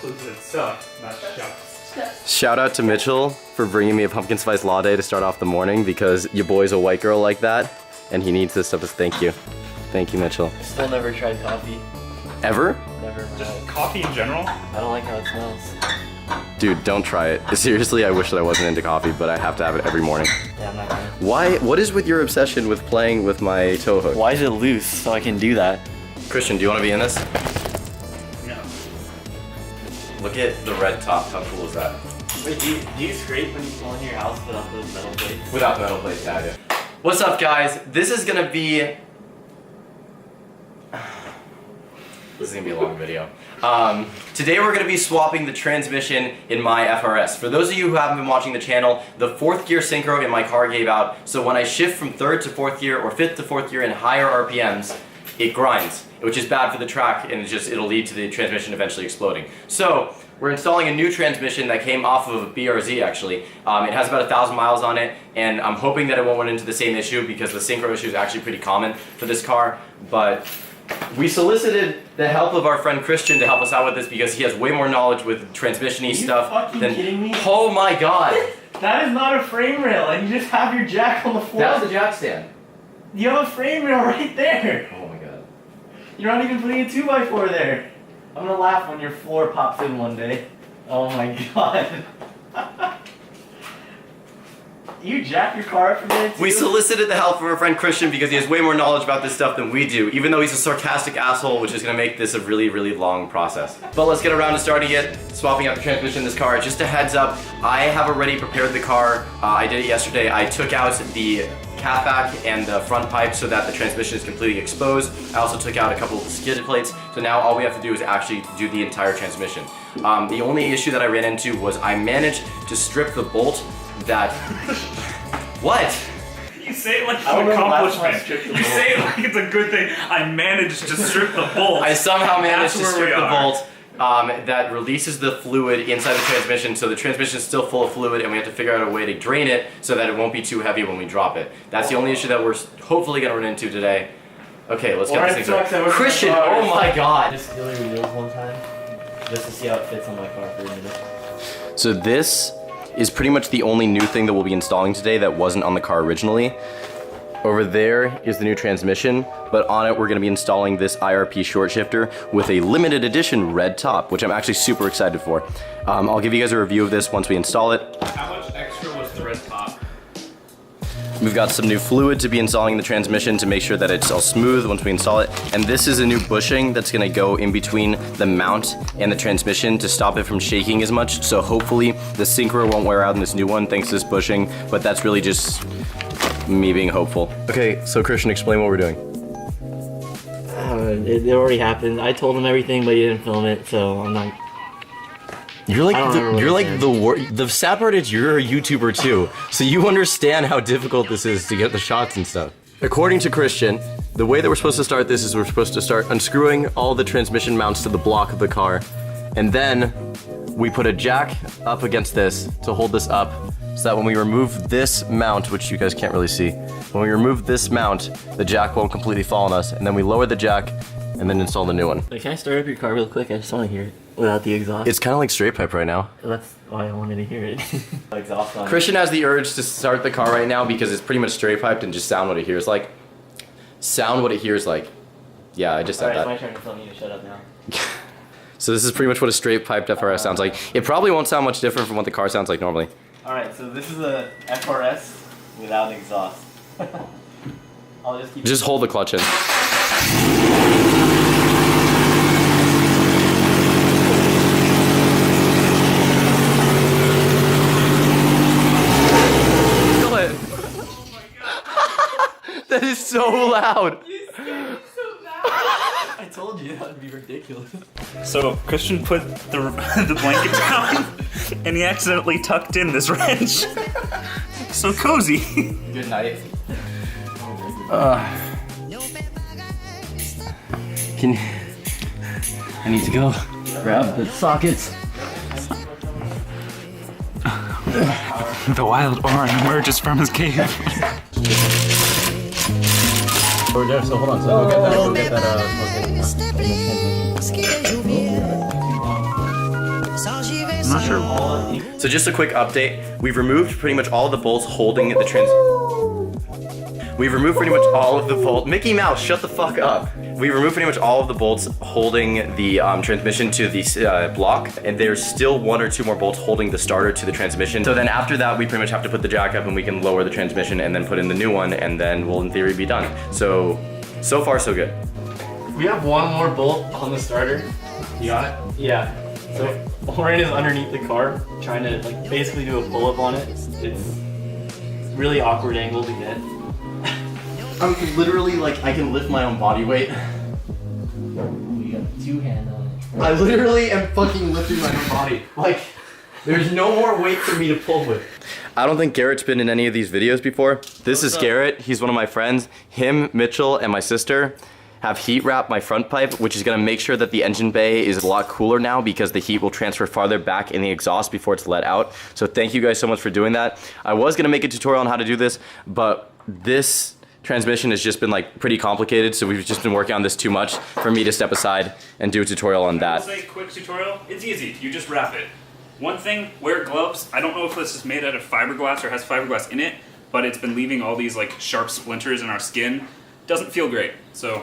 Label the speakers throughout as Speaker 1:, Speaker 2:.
Speaker 1: It's stuff, not shucks.
Speaker 2: Shout out to Mitchell for bringing me a pumpkin spice latte to start off the morning because your boy's a white girl like that and he needs this stuff. Thank you. Thank you, Mitchell.
Speaker 3: Still never tried coffee.
Speaker 2: Ever?
Speaker 3: Never.
Speaker 1: Just coffee in general?
Speaker 3: I don't like how it smells.
Speaker 2: Dude, don't try it. Seriously, I wish that I wasn't into coffee, but I have to have it every morning.
Speaker 3: Yeah, I'm not gonna.
Speaker 2: Why? What is with your obsession with playing with my tow hook?
Speaker 3: Why is it loose so I can do that?
Speaker 2: Christian, do you want to be in this?
Speaker 1: No.
Speaker 2: Look at the red top. How cool is that?
Speaker 3: Wait, do you scrape when you go into your house without those metal plates?
Speaker 2: Without metal plates, yeah, I do. What's up, guys? This is gonna be a long video. Today we're going to be swapping the transmission in my FRS. For those of you who haven't been watching the channel, the 4th gear synchro in my car gave out, so when I shift from 3rd to 4th gear or 5th to 4th gear in higher RPMs, it grinds, which is bad for the track and it'll lead to the transmission eventually exploding. So we're installing a new transmission that came off of a BRZ actually. It has about 1,000 miles on it, and I'm hoping that it won't run into the same issue because the synchro issue is actually pretty common for this car, but we solicited the help of our friend Christian to help us out with this because he has way more knowledge with transmission-y stuff.
Speaker 3: Are you fucking kidding me?
Speaker 2: Oh my god!
Speaker 3: That is not a frame rail, and you just have your jack on the floor.
Speaker 2: That's the jack stand.
Speaker 3: You have a frame rail right there.
Speaker 2: Oh my god.
Speaker 3: You're not even putting a 2x4 there. I'm gonna laugh when your floor pops in one day. Oh my god. You jack your car up from there too?
Speaker 2: We solicited the help of our friend Christian because he has way more knowledge about this stuff than we do, even though he's a sarcastic asshole, which is going to make this a really, really long process. But let's get around to starting it, swapping out the transmission in this car. Just a heads up, I have already prepared the car. I did it yesterday. I took out the catback and the front pipe so that the transmission is completely exposed. I also took out a couple of skid plates, so now all we have to do is actually do the entire transmission. The only issue that I ran into was I managed to strip the bolt that... What?
Speaker 1: You say it like it's an accomplishment. You say it like it's a good thing. I managed to strip the bolt.
Speaker 2: I somehow managed to
Speaker 1: That's
Speaker 2: strip
Speaker 1: where we
Speaker 2: the
Speaker 1: are.
Speaker 2: bolt that releases the fluid inside the transmission, so the transmission is still full of fluid and we have to figure out a way to drain it so that it won't be too heavy when we drop it. That's the only issue that we're hopefully going to run into today. Okay, let's get this thing started. Christian, oh my god!
Speaker 3: Just do the wheels one time, just to see how it fits on my car for a minute.
Speaker 2: So this is pretty much the only new thing that we'll be installing today that wasn't on the car originally. Over there is the new transmission, but on it we're going to be installing this IRP short shifter with a limited edition red top, which I'm actually super excited for. I'll give you guys a review of this once we install it.
Speaker 1: How much extra was the red top?
Speaker 2: We've got some new fluid to be installing in the transmission to make sure that it's all smooth once we install it. And this is a new bushing that's gonna go in between the mount and the transmission to stop it from shaking as much. So hopefully the synchro won't wear out in this new one thanks to this bushing, but that's really just me being hopeful. Okay, so Christian, explain what we're doing.
Speaker 3: It already happened. I told him everything, but he didn't film it, so I'm not...
Speaker 2: You're like the sad part is you're a YouTuber too, so you understand how difficult this is to get the shots and stuff. According to Christian, the way that we're supposed to start this is we're supposed to start unscrewing all the transmission mounts to the block of the car, and then we put a jack up against this to hold this up, so that when we remove this mount, which you guys can't really see, when we remove this mount, the jack won't completely fall on us, and then we lower the jack and then install the new one.
Speaker 3: Wait, can I start up your car real quick? I just want to hear it without the exhaust.
Speaker 2: It's kind of like straight pipe right now.
Speaker 3: That's why I wanted to hear it. Exhaust on.
Speaker 2: Christian has the urge to start the car right now because it's pretty much straight piped and just sound what it hears like. Sound what it hears like. Yeah, I just said that.
Speaker 3: Alright, it's my turn to tell me to shut up now.
Speaker 2: So this is pretty much what a straight piped FRS sounds like. It probably won't sound much different from what the car sounds like normally.
Speaker 3: Alright, so this is a FRS without an exhaust. I'll just keep...
Speaker 2: Just hold the clutch in. That is so loud.
Speaker 3: I told you that would be ridiculous.
Speaker 1: So Christian put the blanket down and he accidentally tucked in this wrench. So cozy.
Speaker 2: Good night. I need to go grab the sockets.
Speaker 1: The wild Oran emerges from his cave.
Speaker 2: Over there, so hold on, so go get that,
Speaker 1: not sure.
Speaker 2: So just a quick update. We've removed pretty much all of the bolts holding the We've removed pretty much all of the bolts. Mickey Mouse, shut the fuck up. We removed pretty much all of the bolts holding the transmission to the block, and there's still 1 or 2 more bolts holding the starter to the transmission. So then after that, we pretty much have to put the jack up and we can lower the transmission and then put in the new one, and then we'll in theory be done. So far so good.
Speaker 3: We have 1 more bolt on the starter. You got it? Yeah. So Oren is underneath the car, trying to like basically do a pull-up on it. It's really awkward angle to get.
Speaker 2: I'm literally like, I can lift my own body weight.
Speaker 3: We got 2 hands on it.
Speaker 2: I literally am fucking lifting my own body. Like, there's no more weight for me to pull with. I don't think Garrett's been in any of these videos before. This is Garrett, he's one of my friends. Him, Mitchell, and my sister have heat wrapped my front pipe, which is gonna make sure that the engine bay is a lot cooler now because the heat will transfer farther back in the exhaust before it's let out. So thank you guys so much for doing that. I was gonna make a tutorial on how to do this, but this transmission has just been like pretty complicated, so we've just been working on this too much for me to step aside and do a tutorial on that.
Speaker 1: I'll say quick tutorial. It's easy. You just wrap it. One thing, wear gloves. I don't know if this is made out of fiberglass or has fiberglass in it, but it's been leaving all these like sharp splinters in our skin. Doesn't feel great. So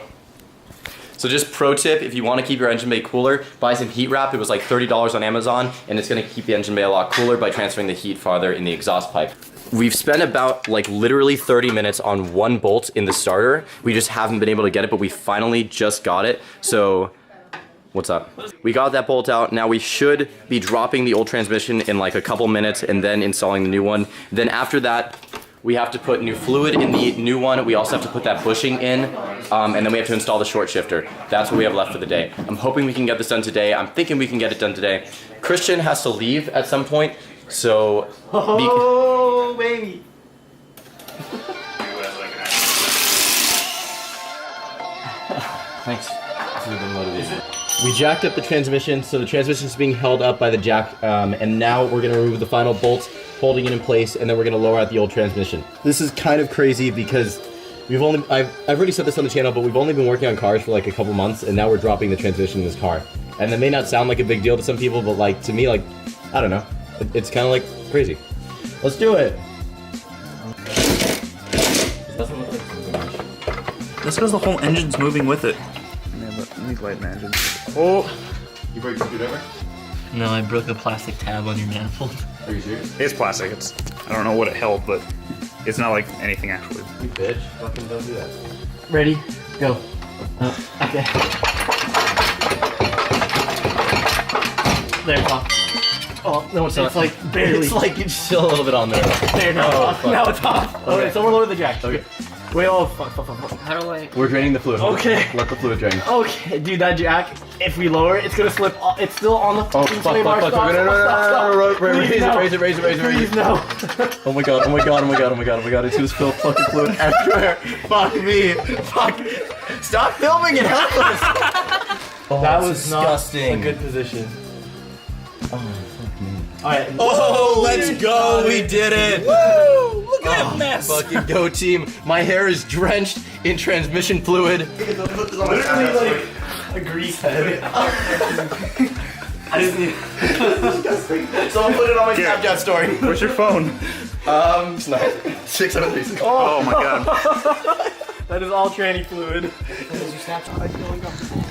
Speaker 2: just pro tip, if you want to keep your engine bay cooler, buy some heat wrap. It was like $30 on Amazon, and it's going to keep the engine bay a lot cooler by transferring the heat farther in the exhaust pipe. We've spent about like literally 30 minutes on 1 bolt in the starter. We just haven't been able to get it, but we finally just got it. So what's up? We got that bolt out. Now we should be dropping the old transmission in like a couple minutes and then installing the new one. Then after that, we have to put new fluid in the new one. We also have to put that bushing in, and then we have to install the short shifter. That's what we have left for the day. I'm hoping we can get this done today. I'm thinking we can get it done today. Christian has to leave at some point, so...
Speaker 3: Oh, baby!
Speaker 2: Thanks. We jacked up the transmission, so the transmission is being held up by the jack, and now we're gonna remove the final bolts, holding it in place, and then we're gonna lower out the old transmission. This is kind of crazy because I've already said this on the channel, but we've only been working on cars for like a couple months, and now we're dropping the transmission in this car. And that may not sound like a big deal to some people, but like to me, like, I don't know, it's kind of like crazy. Let's do it.
Speaker 1: that's because the whole engine's moving with it. Yeah, but let me lighten the engine. Oh!
Speaker 2: You broke the screwdriver?
Speaker 3: No, I broke a plastic tab on your manifold.
Speaker 2: Are you serious?
Speaker 1: It's plastic. I don't know what it held, but it's not like anything actually.
Speaker 2: You bitch. Fucking don't do that.
Speaker 3: Ready? Go. Okay. There, Pop. Oh, no, it's like barely.
Speaker 2: It's like it's still a little bit on there.
Speaker 3: There, now,
Speaker 2: Oh,
Speaker 3: it's off. Now it's off.
Speaker 2: Okay.
Speaker 3: Okay, so we'll lower the jack.
Speaker 2: Okay.
Speaker 3: Wait, oh, fuck. How do I...
Speaker 2: We're draining the fluid.
Speaker 3: Okay.
Speaker 2: Let the fluid drain.
Speaker 3: Okay, dude, that jack, if we lower it, it's gonna slip. It's still on the
Speaker 2: Oh,
Speaker 3: fucking
Speaker 2: fuck.
Speaker 3: sway bar. Stop,
Speaker 2: No,
Speaker 3: Please, no.
Speaker 2: raise it.
Speaker 3: Please, no.
Speaker 2: Oh my god. It's gonna spill fucking fluid everywhere. Fuck me. Fuck. Stop filming it. Help us. Oh,
Speaker 3: That
Speaker 2: that's
Speaker 3: was
Speaker 2: disgusting.
Speaker 3: not a good position.
Speaker 2: Oh, fuck me.
Speaker 3: Alright.
Speaker 2: Oh, let's go. We did it.
Speaker 1: Woo! Look at that mess!
Speaker 2: Fucking go team. My hair is drenched in transmission fluid.
Speaker 3: Literally like a grease head. I didn't need
Speaker 2: Someone put it on my
Speaker 1: Here.
Speaker 2: Snapchat story.
Speaker 1: Where's your phone?
Speaker 2: It's not 636.
Speaker 1: Oh my god.
Speaker 3: That is all tranny fluid.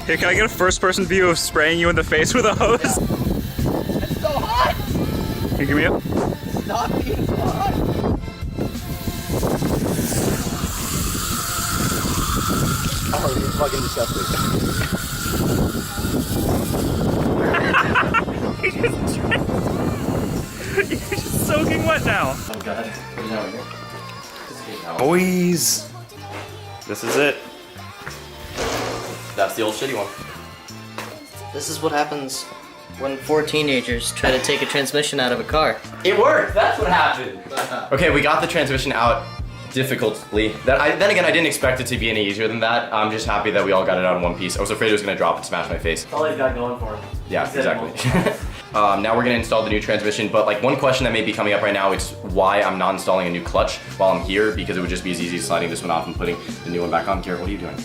Speaker 1: Here, can I get a first-person view of spraying you in the face with a hose?
Speaker 2: It's so hot.
Speaker 1: Here, give me up.
Speaker 2: Stop being so hot. Oh, you're fucking disgusting.
Speaker 1: You're just soaking wet now.
Speaker 2: Oh god.
Speaker 1: Boys, this is it.
Speaker 2: That's the old shitty one.
Speaker 4: This is what happens when 4 teenagers try to take a transmission out of a car.
Speaker 2: It worked. That's what happened. Okay, we got the transmission out difficultly. Then again, I didn't expect it to be any easier than that. I'm just happy that we all got it out in one piece. I was afraid it was gonna drop and smash my face.
Speaker 3: That's all he's got going for him.
Speaker 2: Yeah,
Speaker 3: He said it
Speaker 2: exactly. Now we're gonna install the new transmission, but like one question that may be coming up right now is why I'm not installing a new clutch while I'm here, because it would just be as easy as sliding this one off and putting the new one back on. Garrett, what are you doing?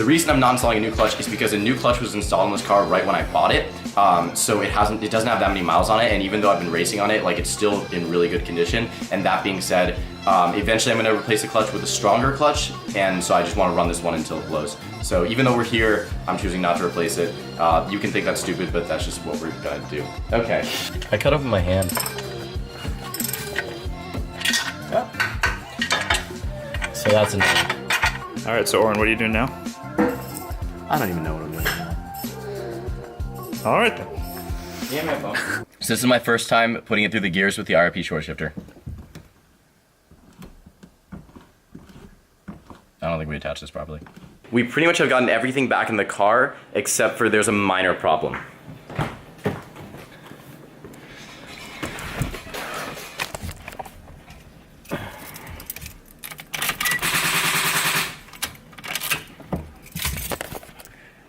Speaker 2: The reason I'm not installing a new clutch is because a new clutch was installed in this car right when I bought it. So it doesn't have that many miles on it, and even though I've been racing on it, like it's still in really good condition. And that being said, eventually I'm gonna replace the clutch with a stronger clutch, and so I just wanna run this one until it blows. So even though we're here, I'm choosing not to replace it. You can think that's stupid, but that's just what we're gonna do. Okay.
Speaker 3: I cut open my hand. So that's annoying.
Speaker 1: All right, so Oren, what are you doing now?
Speaker 3: I don't even know what I'm doing.
Speaker 1: All right then.
Speaker 2: Yeah, my phone. So this is my first time putting it through the gears with the RP short shifter. I don't think we attached this properly. We pretty much have gotten everything back in the car, except for there's a minor problem.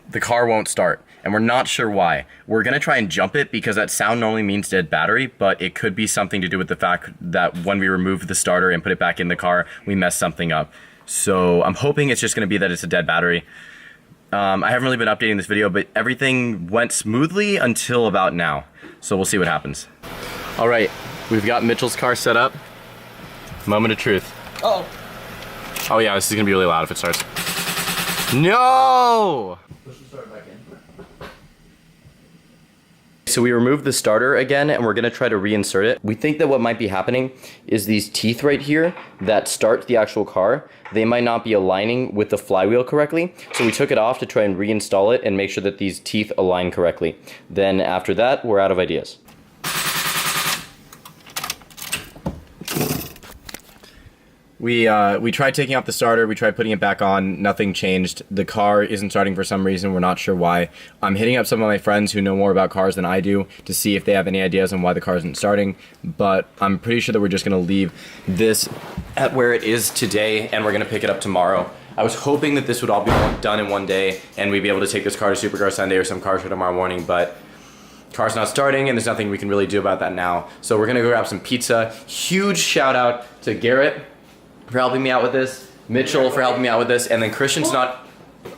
Speaker 2: The car won't start, and we're not sure why. We're gonna try and jump it because that sound normally means dead battery, but it could be something to do with the fact that when we removed the starter and put it back in the car, we messed something up. So I'm hoping it's just gonna be that it's a dead battery. I haven't really been updating this video, but everything went smoothly until about now. So we'll see what happens. All right, we've got Mitchell's car set up. Moment of truth.
Speaker 4: Oh.
Speaker 2: Oh yeah, this is gonna be really loud if it starts. No! So we removed the starter again, and we're gonna try to reinsert it. We think that what might be happening is these teeth right here that start the actual car, they might not be aligning with the flywheel correctly. So we took it off to try and reinstall it and make sure that these teeth align correctly. Then after that, we're out of ideas. We tried taking out the starter, we tried putting it back on, nothing changed. The car isn't starting for some reason, we're not sure why. I'm hitting up some of my friends who know more about cars than I do to see if they have any ideas on why the car isn't starting, but I'm pretty sure that we're just gonna leave this at where it is today and we're gonna pick it up tomorrow. I was hoping that this would all be done in one day and we'd be able to take this car to Supercar Sunday or some car show tomorrow morning, but car's not starting and there's nothing we can really do about that now. So we're gonna go grab some pizza. Huge shout out to Garrett for helping me out with this, Mitchell for helping me out with this, and then Christian's not,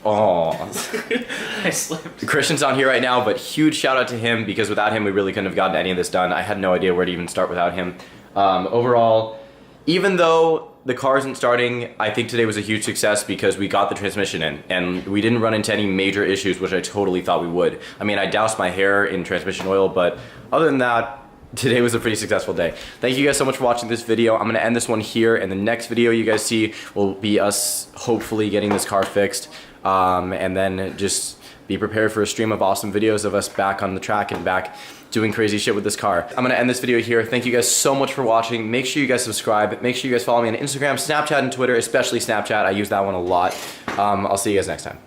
Speaker 4: I slipped.
Speaker 2: Christian's not here right now, but huge shout out to him because without him we really couldn't have gotten any of this done. I had no idea where to even start without him. Overall, even though the car isn't starting, I think today was a huge success because we got the transmission in and we didn't run into any major issues, which I totally thought we would. I mean, I doused my hair in transmission oil, but other than that, today was a pretty successful day. Thank you guys so much for watching this video. I'm gonna end this one here, and the next video you guys see will be us hopefully getting this car fixed, and then just be prepared for a stream of awesome videos of us back on the track and back doing crazy shit with this car. I'm gonna end this video here. Thank you guys so much for watching. Make sure you guys subscribe. Make sure you guys follow me on Instagram, Snapchat, and Twitter, especially Snapchat. I use that one a lot. I'll see you guys next time.